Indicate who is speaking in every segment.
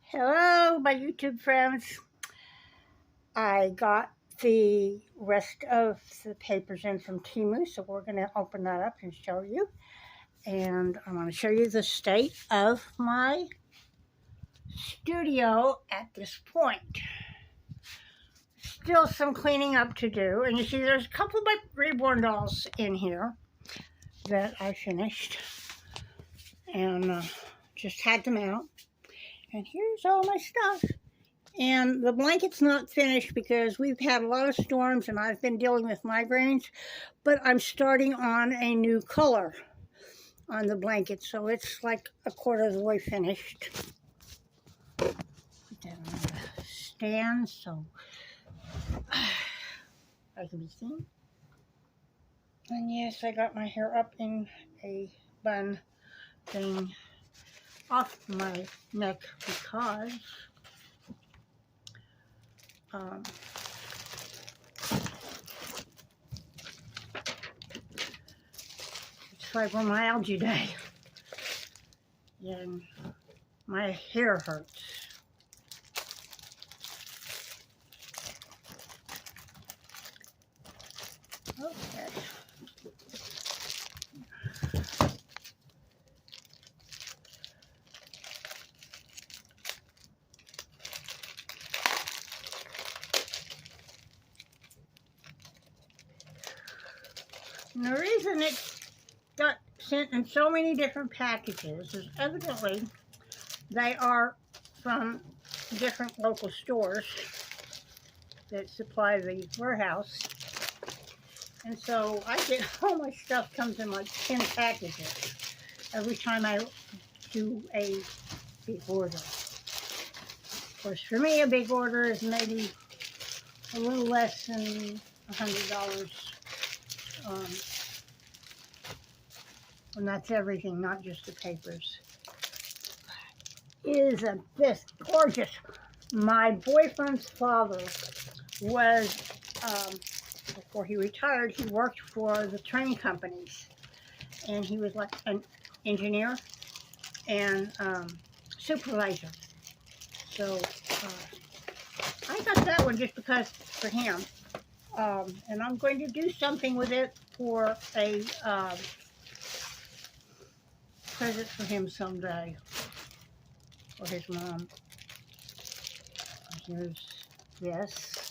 Speaker 1: Hello, my YouTube friends. I got the rest of the papers in from Temu, so we're going to open that up and show you. And I want to show you the state of my studio at this point. Still some cleaning up to do, and you see there's a couple of my reborn dolls in here that I finished and just had them out. And here's all my stuff. And the blanket's not finished because we've had a lot of storms and I've been dealing with migraines, but I'm starting on a new color on the blanket, so it's like a quarter of the way finished. Put that on the stand so I can be seen. And yes, I got my hair up in a bun thing off my neck because it's fibromyalgia day and my hair hurts. Okay. And the reason it got sent in so many different packages is evidently they are from different local stores that supply the warehouse. And so I get all my stuff comes in like 10 packages every time I do a big order. Of course, for me, a big order is maybe a little less than $100. And that's everything, not just the papers. Isn't this gorgeous? My boyfriend's father was, before he retired, he worked for the train companies. And he was like an engineer and supervisor. So I got that one just because for him. And I'm going to do something with it for a present for him someday, or his mom. Here's this,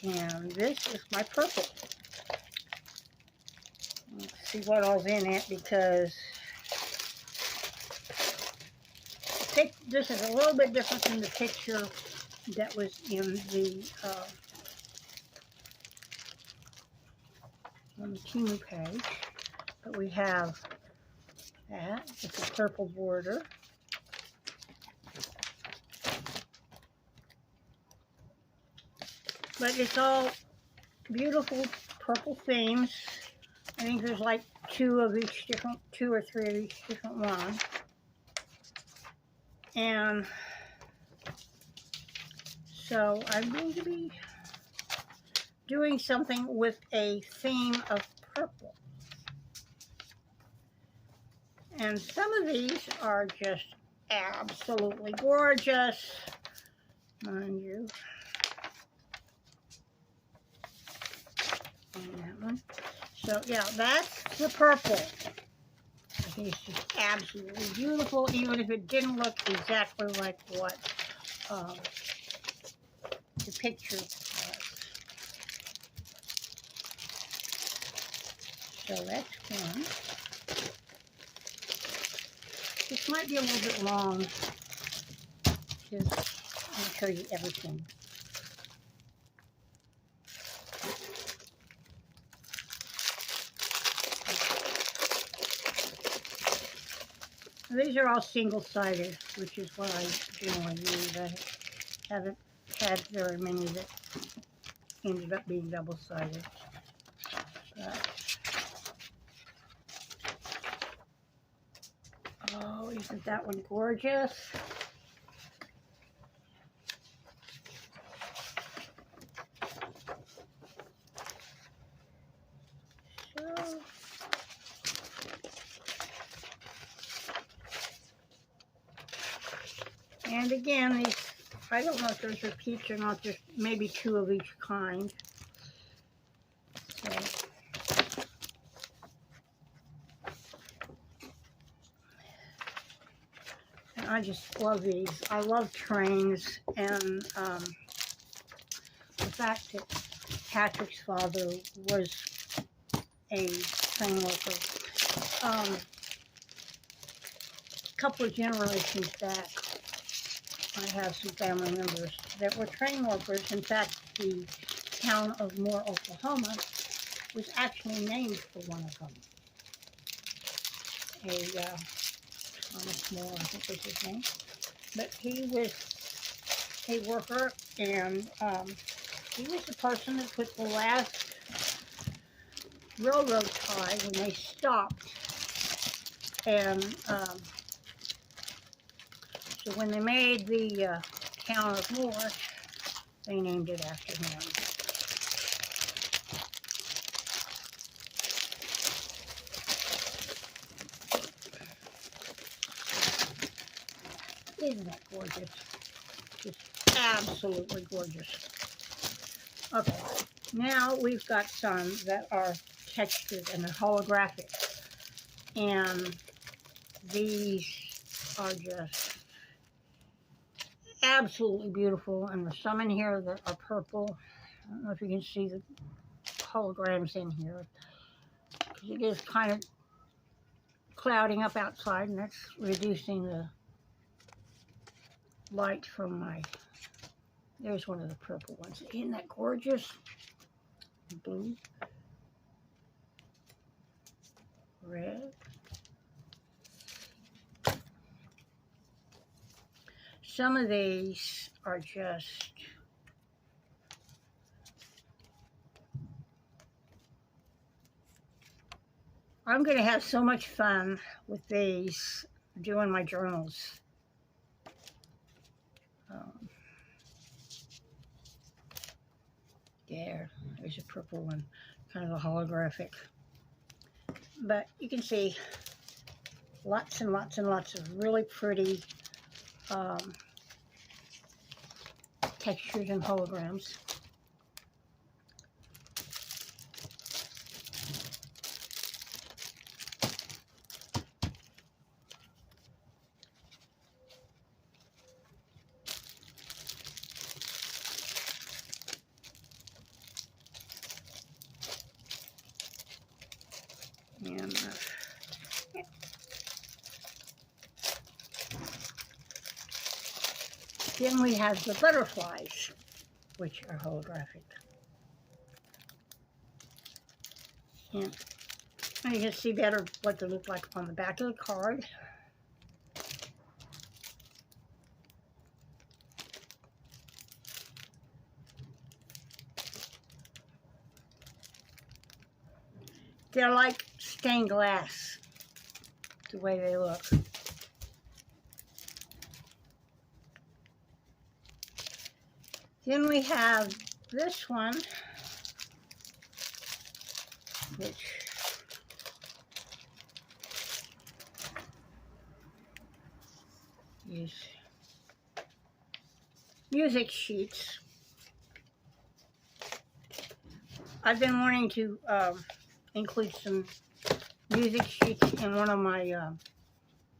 Speaker 1: and this is my purple. Let's see what all's in it, because this is a little bit different than the picture that was in the on the Temu page. But we have that. It's a purple border. But it's all beautiful purple themes. I think there's like two or three of each different one. And so I'm going to be doing something with a theme of purple. And some of these are just absolutely gorgeous, mind you. And that one. So yeah, that's the purple. I think it's just absolutely beautiful, even if it didn't look exactly like what the picture was. So that's one. This might be a little bit long, because I'll show you everything. These are all single-sided, which is what I generally use. I haven't had very many that ended up being double-sided. Oh, isn't that one gorgeous? So, And again, these, I don't know if there's repeats or not, just maybe 2 of each kind. So, and I just love these. I love trains, and the fact that Patrick's father was a train worker. A couple of generations back, I have some family members that were train workers. In fact, the town of Moore, Oklahoma, was actually named for one of them. Thomas Moore, I think was his name. But he was a worker, and he was the person that put the last railroad tie when they stopped. And so when they made the town of Moore, they named it after him. Isn't that gorgeous? Just absolutely gorgeous. Okay, now we've got some that are textured and they're holographic. And these are just absolutely beautiful. And there's some in here that are purple. I don't know if you can see the holograms in here, because it is kind of clouding up outside, and that's reducing the light from my, there's one of the purple ones. Isn't that gorgeous? Blue, red. Some of these are just I'm going to have so much fun with these doing my journals. There's a purple one, kind of a holographic. But you can see lots and lots and lots of really pretty textures and holograms. And then we have the butterflies, which are holographic. And you can see better what they look like on the back of the card. They're like stained glass, the way they look. Then we have this one, which is music sheets. I've been wanting to include some music sheets in one of my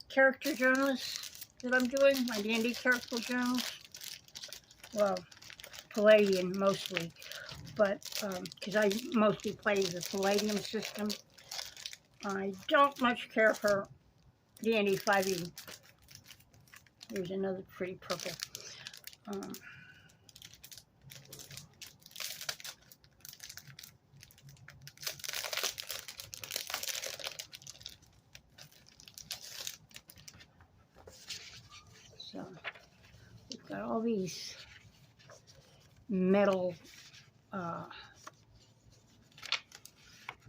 Speaker 1: character journals that I'm doing, my D&D character journals. Well, Palladium mostly, but because I mostly play the Palladium system. I don't much care for D&D 5e. There's another pretty purple. So we've got all these metal,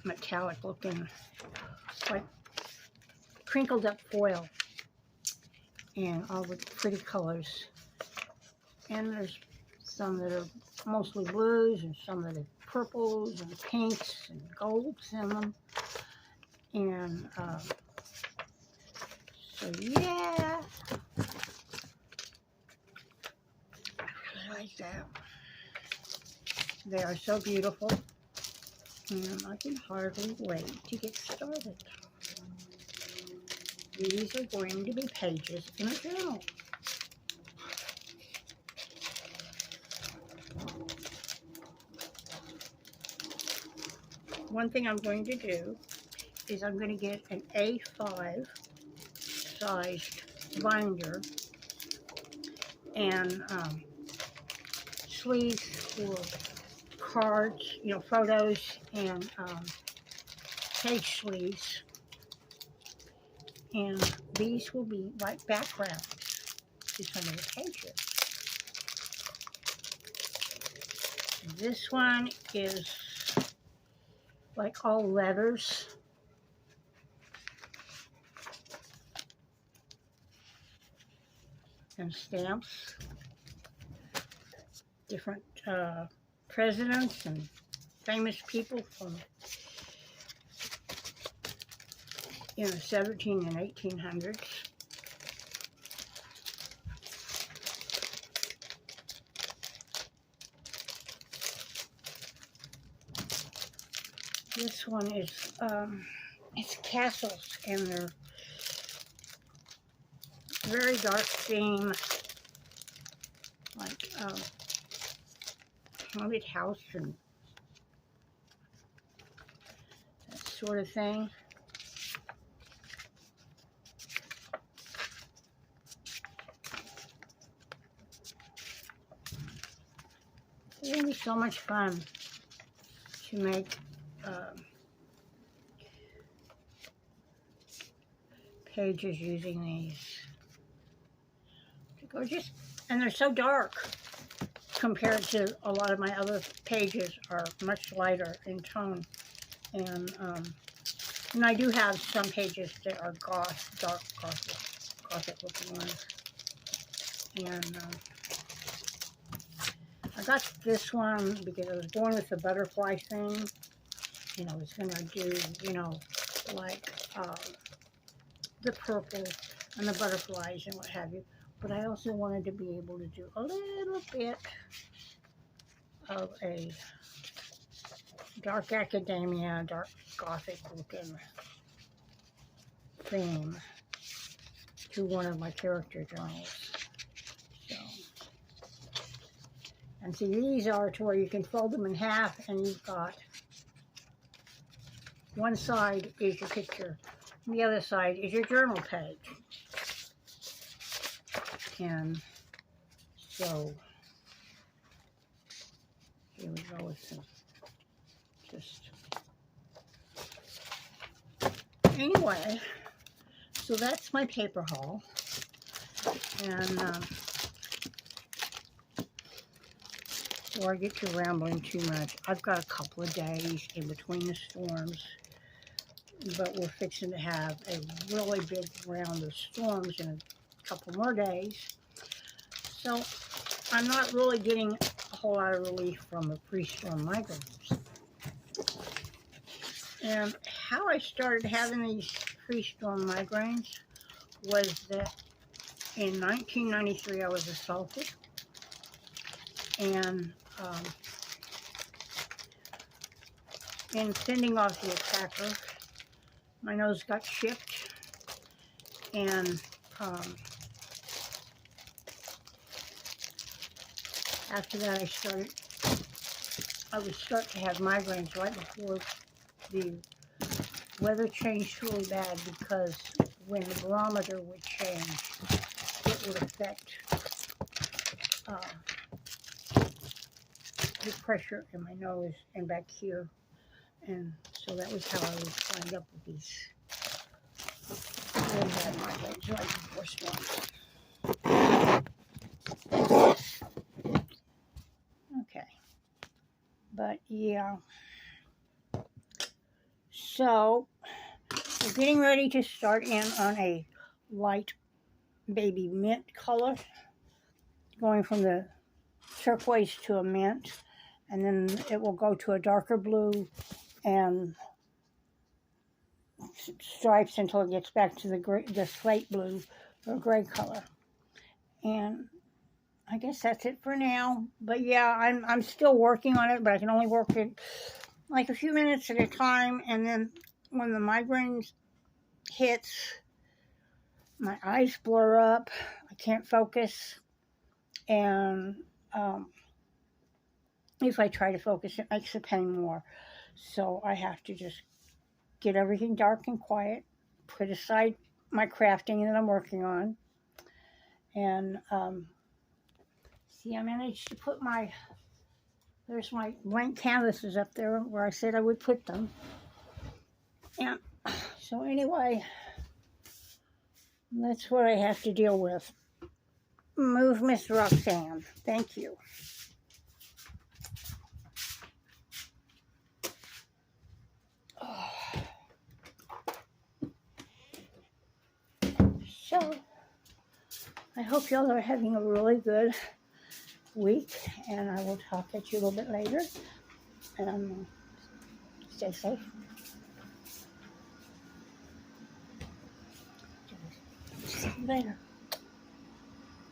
Speaker 1: metallic looking, like crinkled up foil, and all the pretty colors. And there's some that are mostly blues, and some that are purples and pinks and golds in them. And so yeah, like that. They are so beautiful, and I can hardly wait to get started. These are going to be pages in a journal. One thing I'm going to do is I'm going to get an A5 sized binder and sleeves for cards, you know, photos, and page sleeves. And these will be like backgrounds to some of the pages. This one is like all letters. And stamps. Different presidents and famous people from, you know, 17 and 1800s. This one is, it's castles, and they're very dark theme, like haunted house and that sort of thing. It's going to be so much fun to make pages using these. They're gorgeous, and they're so dark compared to a lot of my other pages are much lighter in tone. And I do have some pages that are dark gothic looking ones. And I got this one because I was going with the butterfly thing. You know, I was gonna do, you know, like the purple and the butterflies and what have you. But I also wanted to be able to do a little bit of a dark academia, dark gothic looking theme to one of my character journals. So, and see, these are to where you can fold them in half, and you've got one side is your picture, and the other side is your journal page. And so here we go with some just anyway. So that's my paper haul, and before I get to rambling too much, I've got a couple of days in between the storms, but we're fixing to have a really big round of storms in a couple more days. So I'm not really getting a whole lot of relief from the pre-storm migraines. And how I started having these pre-storm migraines was that in 1993 I was assaulted, and in fending off the attacker, my nose got chipped, and after that I would start to have migraines right before the weather changed really bad, because when the barometer would change, it would affect the pressure in my nose and back here. And so that was how I would wind up with these really bad migraines right before storms. Okay. But yeah. So we're getting ready to start in on a light baby mint color, going from the turquoise to a mint, and then it will go to a darker blue and stripes until it gets back to the slate blue or gray color. And I guess that's it for now. But yeah, I'm still working on it, but I can only work it like a few minutes at a time, and then when the migraines hits, my eyes blur up. I can't focus, and if I try to focus, it makes the pain more. So I have to just get everything dark and quiet, put aside my crafting that I'm working on, and see, I managed to put there's my blank canvases up there where I said I would put them. And so anyway, that's what I have to deal with. Move, Miss Roxanne. Thank you. So, I hope y'all are having a really good week, and I will talk at you a little bit later. Stay safe. See you later.